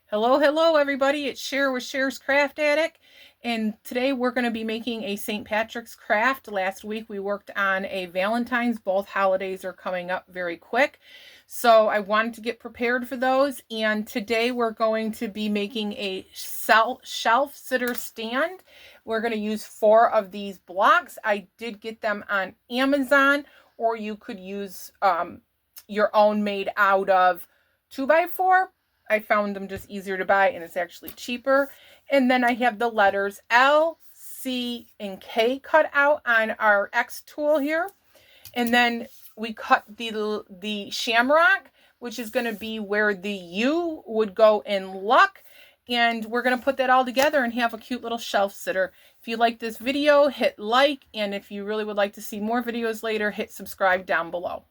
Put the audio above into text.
Hello everybody. It's Cher with Cher's Craft Attic, and today we're going to be making a St. Patrick's craft. Last week we worked on a Valentine's. Both holidays are coming up very quick, so I wanted to get prepared for those, and today we're going to be making a shelf sitter stand. We're going to use 4 of these blocks. I did get them on Amazon, or you could use your own made out of 2x4. I found them just easier to buy, and it's actually cheaper. And then I have the letters L, C, and K cut out on our X tool here. And then we cut the shamrock, which is going to be where the U would go in luck. And we're going to put that all together and have a cute little shelf sitter. If you like this video, hit like. And if you really would like to see more videos later, hit subscribe down below.